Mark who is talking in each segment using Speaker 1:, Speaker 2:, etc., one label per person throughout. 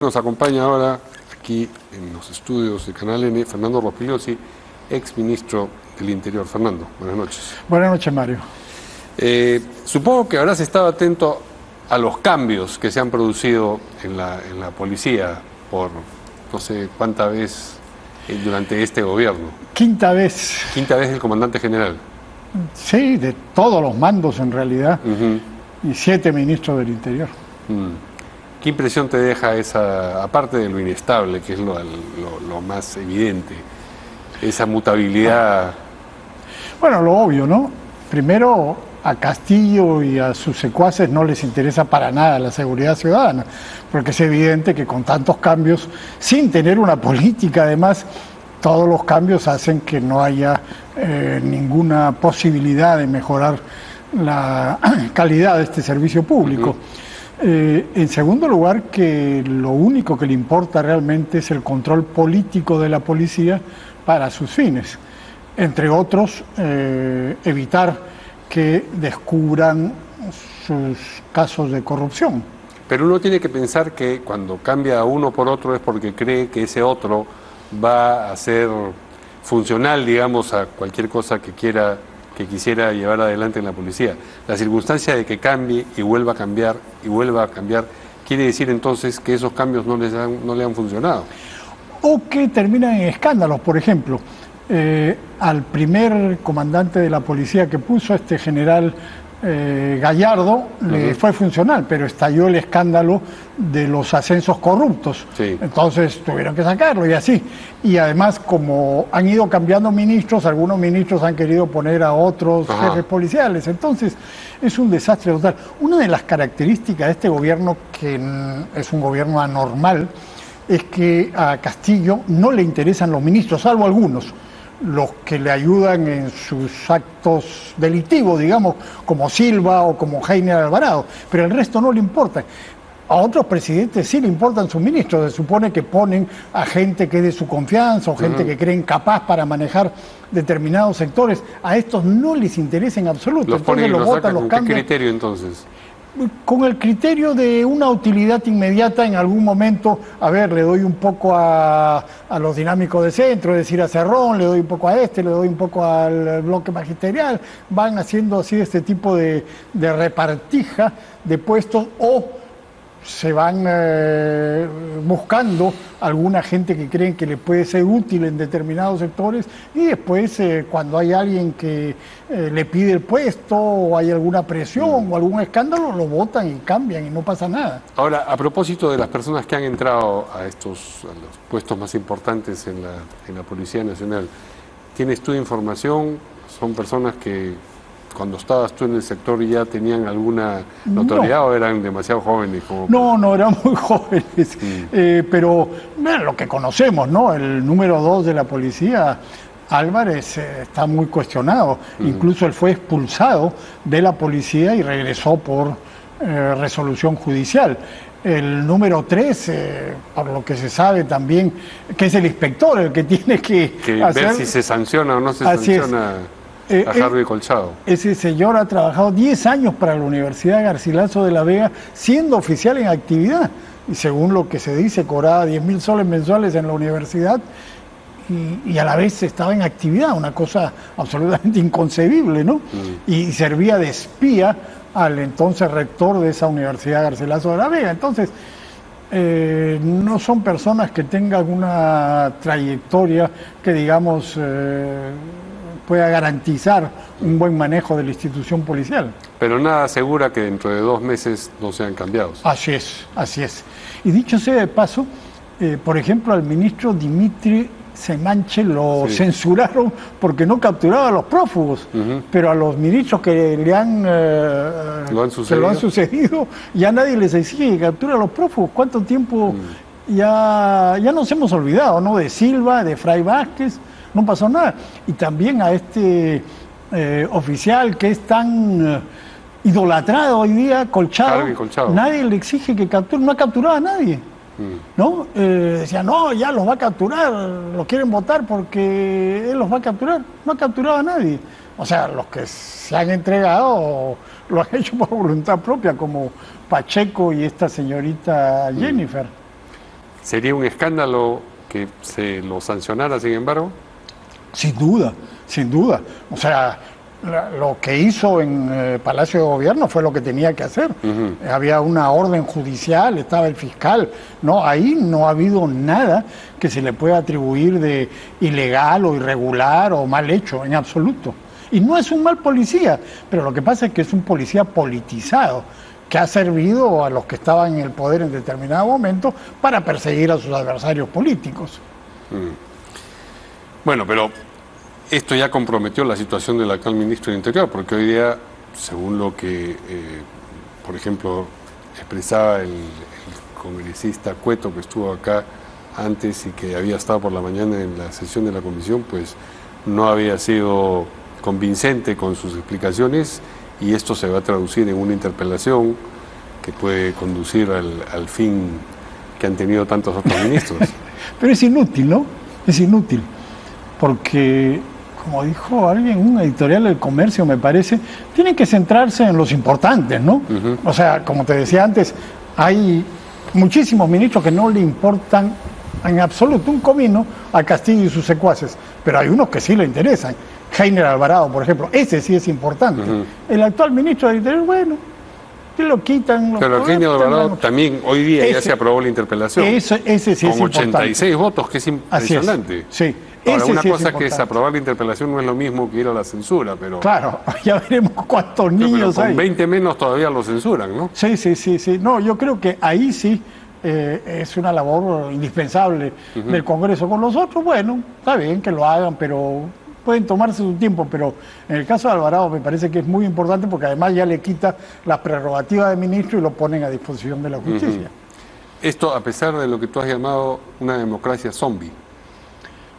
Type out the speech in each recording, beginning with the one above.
Speaker 1: Nos acompaña ahora aquí en los estudios de Canal N Fernando Rospigliosi, ex ministro del Interior. Fernando, buenas noches.
Speaker 2: Buenas noches, Mario.
Speaker 1: Supongo que habrás estado atento a los cambios que se han producido en la policía por no sé cuánta vez durante este gobierno.
Speaker 2: Quinta vez.
Speaker 1: Quinta vez el comandante general.
Speaker 2: Sí, de todos los mandos en realidad, y 7 ministros del Interior.
Speaker 1: ¿Qué impresión te deja esa, aparte de lo inestable, que es lo más evidente, esa mutabilidad?
Speaker 2: Bueno, lo obvio, ¿no? Primero, a Castillo y a sus secuaces no les interesa para nada la seguridad ciudadana, porque es evidente que con tantos cambios, sin tener una política además, todos los cambios hacen que no haya ninguna posibilidad de mejorar la calidad de este servicio público. En segundo lugar, que lo único que le importa realmente es el control político de la policía para sus fines. Entre otros, evitar que descubran sus casos de corrupción.
Speaker 1: Pero uno tiene que pensar que cuando cambia a uno por otro es porque cree que ese otro va a ser funcional, digamos, a cualquier cosa que quisiera llevar adelante en la policía. La circunstancia de que cambie y vuelva a cambiar y vuelva a cambiar, quiere decir entonces que esos cambios no le han funcionado.
Speaker 2: O que terminan en escándalos, por ejemplo. Al primer comandante de la policía que puso, este general Gallardo, le fue funcional, pero estalló el escándalo de los ascensos corruptos. Sí. Entonces tuvieron que sacarlo y así. Y además, como han ido cambiando ministros, algunos ministros han querido poner a otros jefes policiales. Entonces es un desastre total. Una de las características de este gobierno, que es un gobierno anormal, es que a Castillo no le interesan los ministros, salvo algunos, los que le ayudan en sus actos delictivos, digamos, como Silva o como Heiner Alvarado, pero el resto no le importa. A otros presidentes sí le importan sus ministros, se supone que ponen a gente que es de su confianza o gente que creen capaz para manejar determinados sectores. A estos no les interesa en absoluto.
Speaker 1: Los ponen y los sacan. ¿Con qué criterio entonces?
Speaker 2: Con el criterio de una utilidad inmediata en algún momento. A ver, le doy un poco a los dinámicos de centro, es decir, a Cerrón, le doy un poco a este, le doy un poco al bloque magisterial. Van haciendo así este tipo de repartija de puestos, o se van buscando alguna gente que creen que le puede ser útil en determinados sectores, y después cuando hay alguien que le pide el puesto o hay alguna presión o algún escándalo, lo votan y cambian y no pasa nada.
Speaker 1: Ahora, a propósito de las personas que han entrado a los puestos más importantes en la Policía Nacional, ¿tienes tú información? ¿Son personas que cuando estabas tú en el sector ya tenían alguna notoriedad o eran demasiado jóvenes?
Speaker 2: No, eran muy jóvenes, pero bueno, lo que conocemos, ¿no? El número 2 de la policía, Álvarez, está muy cuestionado. Incluso él fue expulsado de la policía y regresó por resolución judicial. El número 3, por lo que se sabe también, que es el inspector el que tiene que hacer,
Speaker 1: ver si se sanciona o no se sanciona a Harvey Colchado.
Speaker 2: Ese señor ha trabajado 10 años para la Universidad Garcilaso de la Vega, siendo oficial en actividad, y según lo que se dice, cobraba 10.000 soles mensuales en la universidad y a la vez estaba en actividad, una cosa absolutamente inconcebible, ¿no? Y servía de espía al entonces rector de esa Universidad Garcilaso de la Vega. Entonces, no son personas que tengan una trayectoria que, digamos, pueda garantizar un buen manejo de la institución policial.
Speaker 1: Pero nada asegura que dentro de 2 meses no sean cambiados.
Speaker 2: Así es, así es. Y dicho sea de paso, por ejemplo, al ministro Dimitri Semanche lo censuraron porque no capturaba a los prófugos, pero a los ministros que lo han sucedido, ya nadie les exige que capture a los prófugos. ¿Cuánto tiempo ya nos hemos olvidado, ¿no? De Silva, de Fray Vázquez, no pasó nada. Y también a este oficial que es tan idolatrado hoy día, Colchado, nadie le exige que capture, no ha capturado a nadie. ¿No? Decía, no, ya los va a capturar, los quieren votar porque él los va a capturar. No ha capturado a nadie. O sea, los que se han entregado lo han hecho por voluntad propia, como Pacheco y esta señorita Jennifer.
Speaker 1: ¿Sería un escándalo que se lo sancionara, sin embargo?
Speaker 2: Sin duda, sin duda. O sea, lo que hizo en Palacio de Gobierno fue lo que tenía que hacer. Había una orden judicial, estaba el fiscal. No, ahí no ha habido nada que se le pueda atribuir de ilegal o irregular o mal hecho, en absoluto. Y no es un mal policía, pero lo que pasa es que es un policía politizado, que ha servido a los que estaban en el poder en determinado momento para perseguir a sus adversarios políticos.
Speaker 1: Bueno, pero esto ya comprometió la situación del actual ministro del Interior, porque hoy día, según lo que, por ejemplo, expresaba el congresista Cueto, que estuvo acá antes y que había estado por la mañana en la sesión de la comisión, pues no había sido convincente con sus explicaciones, y esto se va a traducir en una interpelación que puede conducir al fin que han tenido tantos otros ministros.
Speaker 2: Pero es inútil, ¿no? Es inútil, porque, como dijo alguien, un editorial del Comercio, me parece, tienen que centrarse en los importantes, ¿no? O sea, como te decía antes, hay muchísimos ministros que no le importan en absoluto un comino a Castillo y sus secuaces, pero hay unos que sí le interesan. Heiner Alvarado, por ejemplo, ese sí es importante. El actual ministro del Interior, bueno, que lo quitan.
Speaker 1: Pero Heiner Alvarado también, hoy día ya se aprobó la interpelación.
Speaker 2: Ese sí
Speaker 1: con
Speaker 2: es
Speaker 1: 86 votos, que es impresionante.
Speaker 2: Sí.
Speaker 1: Ahora, una cosa que es aprobar la interpelación no es lo mismo que ir a la censura, pero...
Speaker 2: Claro, ya veremos cuántos niños
Speaker 1: pero
Speaker 2: hay.
Speaker 1: Con 20 menos todavía lo censuran, ¿no?
Speaker 2: Sí. No, yo creo que ahí sí es una labor indispensable del Congreso. Con los otros, bueno, está bien que lo hagan, pero pueden tomarse su tiempo. Pero en el caso de Alvarado me parece que es muy importante, porque además ya le quita las prerrogativas de ministro y lo ponen a disposición de la justicia.
Speaker 1: Esto a pesar de lo que tú has llamado una democracia zombie.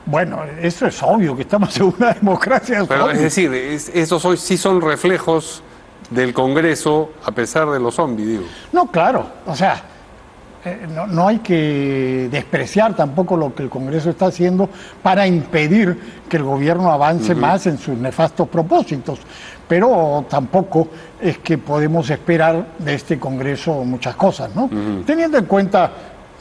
Speaker 2: Bueno, eso es obvio, que estamos en una democracia.
Speaker 1: Pero es decir, esos sí son reflejos del Congreso a pesar de los zombies, digo.
Speaker 2: No, claro, o sea, no hay que despreciar tampoco lo que el Congreso está haciendo para impedir que el gobierno avance más en sus nefastos propósitos, pero tampoco es que podemos esperar de este Congreso muchas cosas, ¿no? Teniendo en cuenta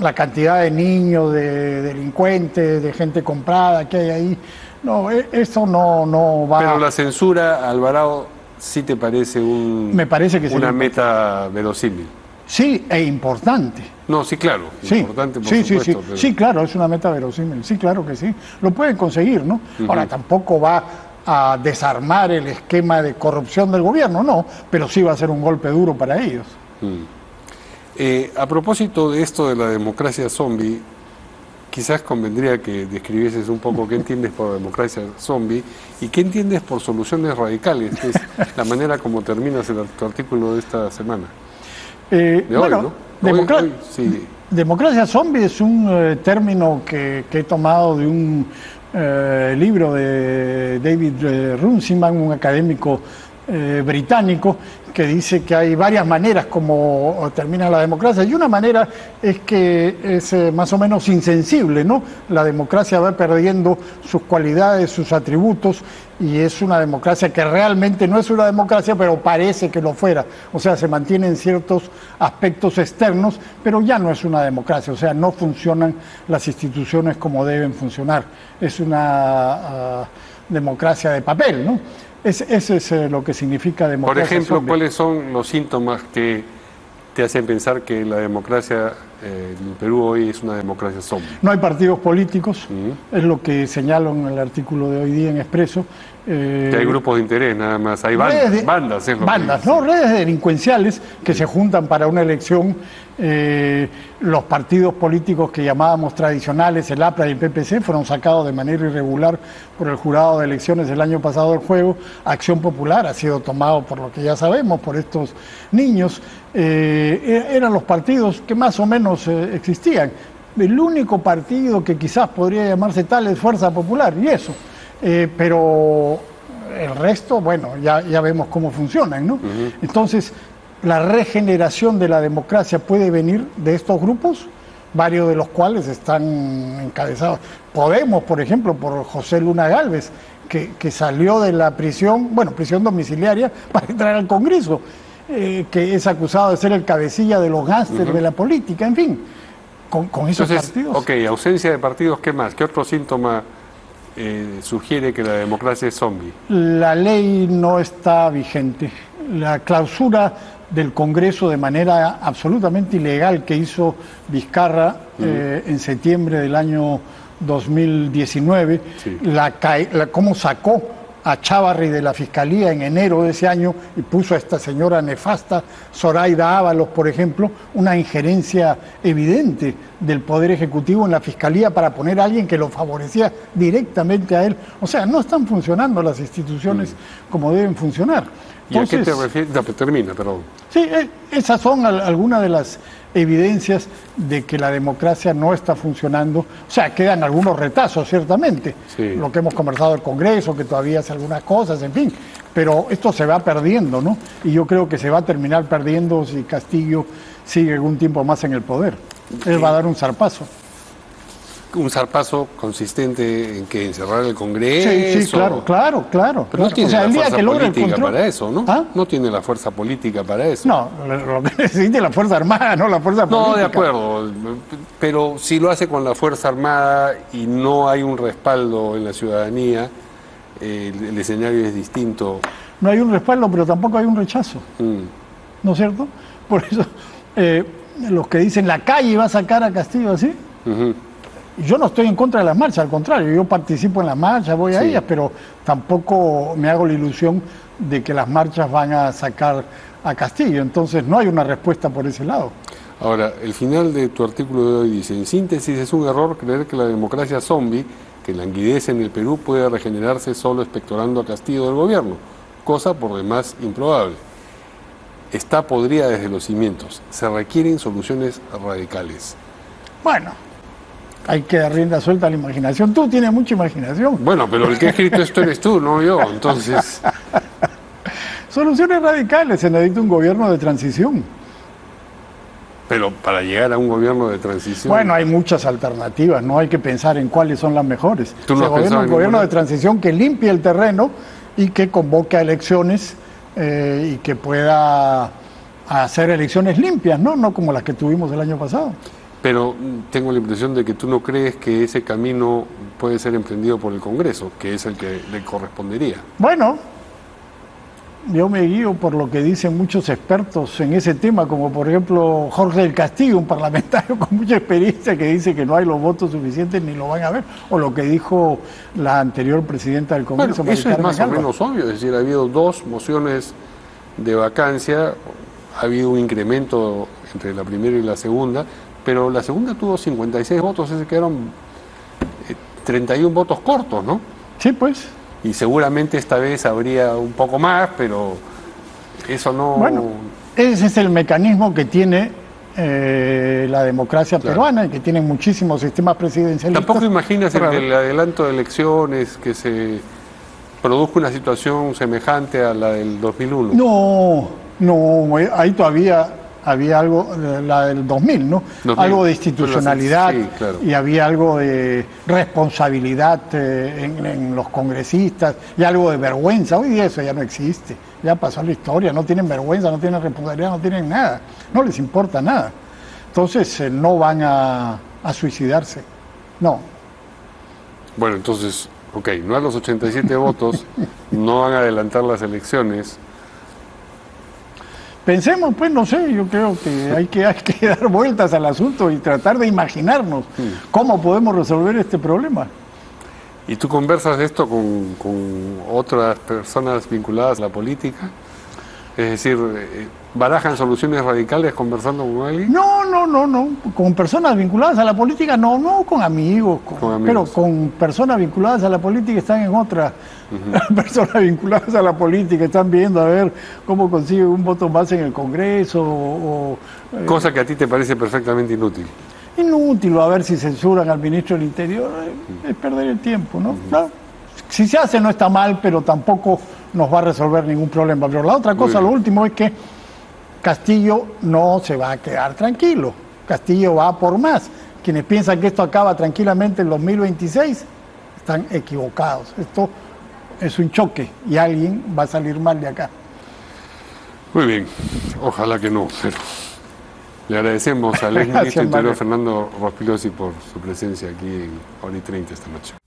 Speaker 2: la cantidad de niños, de delincuentes, de gente comprada que hay ahí, no, eso no va...
Speaker 1: Pero la censura, Alvarado, ¿sí te parece
Speaker 2: me parece que
Speaker 1: una meta verosímil?
Speaker 2: Sí, e importante.
Speaker 1: No, sí, claro, importante por supuesto.
Speaker 2: Sí.
Speaker 1: Pero...
Speaker 2: Sí, claro, es una meta verosímil, sí, claro que sí. Lo pueden conseguir, ¿no? Ahora, tampoco va a desarmar el esquema de corrupción del gobierno, no, pero sí va a ser un golpe duro para ellos.
Speaker 1: A propósito de esto de la democracia zombie, quizás convendría que describieses un poco qué entiendes por democracia zombie y qué entiendes por soluciones radicales, que es la manera como terminas tu artículo de esta semana.
Speaker 2: Bueno,
Speaker 1: hoy, sí.
Speaker 2: Democracia zombie es un término que he tomado de un libro de David Runciman, un académico británico, que dice que hay varias maneras como termina la democracia, y una manera es que es más o menos insensible, ¿no? La democracia va perdiendo sus cualidades, sus atributos, y es una democracia que realmente no es una democracia, pero parece que lo fuera. O sea, se mantienen ciertos aspectos externos, pero ya no es una democracia, o sea, no funcionan las instituciones como deben funcionar. Es una democracia de papel, ¿no? Eso es lo que significa democracia.
Speaker 1: Por ejemplo,
Speaker 2: zombie.
Speaker 1: ¿cuáles son los síntomas que te hacen pensar que la democracia en Perú hoy es una democracia zombie?
Speaker 2: No hay partidos políticos, es lo que señalo en el artículo de hoy día en Expreso.
Speaker 1: Que hay grupos de interés nada más, hay bandas.
Speaker 2: Bandas, ¿no? Redes delincuenciales que se juntan para una elección. Los partidos políticos que llamábamos tradicionales, el APRA y el PPC, fueron sacados de manera irregular por el jurado de elecciones el año pasado del juego. Acción Popular ha sido tomado, por lo que ya sabemos, por estos niños. Eran los partidos que más o menos existían. El único partido que quizás podría llamarse tal es Fuerza Popular, y eso. Pero el resto, bueno, ya vemos cómo funcionan, ¿no? Entonces, la regeneración de la democracia puede venir de estos grupos, varios de los cuales están encabezados. Podemos, por ejemplo, por José Luna Gálvez, que salió de la prisión, prisión domiciliaria, para entrar al Congreso, que es acusado de ser el cabecilla de los gángsters de la política, en fin. con esos partidos.
Speaker 1: Ok, ausencia de partidos, ¿qué más? ¿Qué otro síntoma sugiere que la democracia es zombie?
Speaker 2: La ley no está vigente. La clausura del Congreso de manera absolutamente ilegal que hizo Vizcarra en septiembre del año 2019,
Speaker 1: Sí.
Speaker 2: cómo sacó a Chávarri de la Fiscalía en enero de ese año y puso a esta señora nefasta, Zoraida Ábalos, por ejemplo, una injerencia evidente del Poder Ejecutivo en la Fiscalía para poner a alguien que lo favorecía directamente a él. O sea, no están funcionando las instituciones como deben funcionar. Entonces,
Speaker 1: ¿y a qué te refieres? No, termina, perdón.
Speaker 2: sí, esas son algunas de las evidencias de que la democracia no está funcionando. O sea, quedan algunos retazos, ciertamente.
Speaker 1: Sí.
Speaker 2: Lo que hemos conversado del Congreso, que todavía hace algunas cosas, en fin. Pero esto se va perdiendo, ¿no? Y yo creo que se va a terminar perdiendo si Castillo sigue algún tiempo más en el poder. Él va a dar un zarpazo.
Speaker 1: Un zarpazo consistente en que encerrar el Congreso.
Speaker 2: Sí, claro.
Speaker 1: Pero no tiene
Speaker 2: o sea, el
Speaker 1: la
Speaker 2: día
Speaker 1: fuerza
Speaker 2: que logre el
Speaker 1: política
Speaker 2: control...
Speaker 1: para eso, ¿no?
Speaker 2: ¿Ah?
Speaker 1: No tiene la fuerza política para eso.
Speaker 2: No, lo que necesita es la Fuerza Armada, no la Fuerza Política.
Speaker 1: No, de acuerdo, pero si lo hace con la Fuerza Armada y no hay un respaldo en la ciudadanía, el escenario es distinto.
Speaker 2: No hay un respaldo, pero tampoco hay un rechazo, ¿no es cierto? Por eso, los que dicen la calle va a sacar a Castillo así,
Speaker 1: Ujú.
Speaker 2: yo no estoy en contra de las marchas, al contrario, yo participo en las marchas, voy a
Speaker 1: Sí.
Speaker 2: ellas, pero tampoco me hago la ilusión de que las marchas van a sacar a Castillo, entonces no hay una respuesta por ese lado.
Speaker 1: Ahora, el final de tu artículo de hoy dice, en síntesis, es un error creer que la democracia zombie, que languidece en el Perú, puede regenerarse solo expectorando a Castillo del gobierno, cosa por demás improbable. Está podrida desde los cimientos. Se requieren soluciones radicales.
Speaker 2: Bueno, hay que dar rienda suelta a la imaginación. Tú tienes mucha imaginación.
Speaker 1: Bueno, pero el que ha escrito esto eres tú, no yo. Entonces,
Speaker 2: Soluciones radicales, se necesita un gobierno de transición.
Speaker 1: pero para llegar a un gobierno de transición...
Speaker 2: Bueno, hay muchas alternativas, no hay que pensar en cuáles son las mejores.
Speaker 1: ¿Tú no has pensado
Speaker 2: Un
Speaker 1: en
Speaker 2: gobierno
Speaker 1: ninguna?
Speaker 2: de transición que limpie el terreno y que convoque a elecciones y que pueda hacer elecciones limpias, ¿no? No como las que tuvimos el año pasado.
Speaker 1: Pero tengo la impresión de que tú no crees que ese camino puede ser emprendido por el Congreso, que es el que le correspondería.
Speaker 2: Bueno, yo me guío por lo que dicen muchos expertos en ese tema, como por ejemplo Jorge del Castillo, un parlamentario con mucha experiencia que dice que no hay los votos suficientes ni lo van a ver, o lo que dijo la anterior presidenta del
Speaker 1: Bueno,
Speaker 2: Congreso.
Speaker 1: eso
Speaker 2: Mari
Speaker 1: es
Speaker 2: Carmen
Speaker 1: más o
Speaker 2: Alba.
Speaker 1: menos obvio, es decir, ha habido 2 mociones de vacancia, ha habido un incremento entre la primera y la segunda, pero la segunda tuvo 56 votos, se quedaron 31 votos cortos, ¿no?
Speaker 2: Sí, pues.
Speaker 1: Y seguramente esta vez habría un poco más, pero eso no...
Speaker 2: Bueno, ese es el mecanismo que tiene la democracia
Speaker 1: Claro.
Speaker 2: peruana y que tiene muchísimos sistemas presidencialistas.
Speaker 1: Tampoco imaginas
Speaker 2: Pero,
Speaker 1: el adelanto de elecciones, que se produzca una situación semejante a la del 2001.
Speaker 2: No, ahí todavía había algo, la del 2000, ¿no?
Speaker 1: 2000,
Speaker 2: Algo de institucionalidad
Speaker 1: sí, claro.
Speaker 2: y había algo de responsabilidad en los congresistas y algo de vergüenza. Hoy día eso ya no existe, ya pasó la historia, no tienen vergüenza, no tienen responsabilidad, no tienen nada, no les importa nada. Entonces no van a suicidarse, no.
Speaker 1: Bueno, entonces, ok, no a los 87 votos, no van a adelantar las elecciones.
Speaker 2: Pensemos, pues, no sé, yo creo que hay que dar vueltas al asunto y tratar de imaginarnos cómo podemos resolver este problema.
Speaker 1: ¿Y tú conversas de esto con otras personas vinculadas a la política? Es decir, ¿barajan soluciones radicales conversando con alguien?
Speaker 2: No. Con personas vinculadas a la política, no con amigos,
Speaker 1: Con amigos.
Speaker 2: pero con personas vinculadas a la política están en otra. Personas vinculadas a la política están viendo a ver cómo consiguen un voto más en el Congreso.
Speaker 1: Cosa que a ti te parece perfectamente inútil.
Speaker 2: Inútil, a ver si censuran al ministro del Interior, es perder el tiempo, ¿no? No, si se hace no está mal, pero tampoco nos va a resolver ningún problema. Pero la otra cosa,
Speaker 1: Muy
Speaker 2: lo
Speaker 1: bien.
Speaker 2: último, es que Castillo no se va a quedar tranquilo. Castillo va a por más. Quienes piensan que esto acaba tranquilamente en 2026 están equivocados. Esto es un choque y alguien va a salir mal de acá.
Speaker 1: Muy bien, ojalá que no, pero Le agradecemos al ex
Speaker 2: Gracias,
Speaker 1: ministro Interior
Speaker 2: Mario.
Speaker 1: Fernando Rospigliosi por su presencia aquí en Hora y 30 esta noche.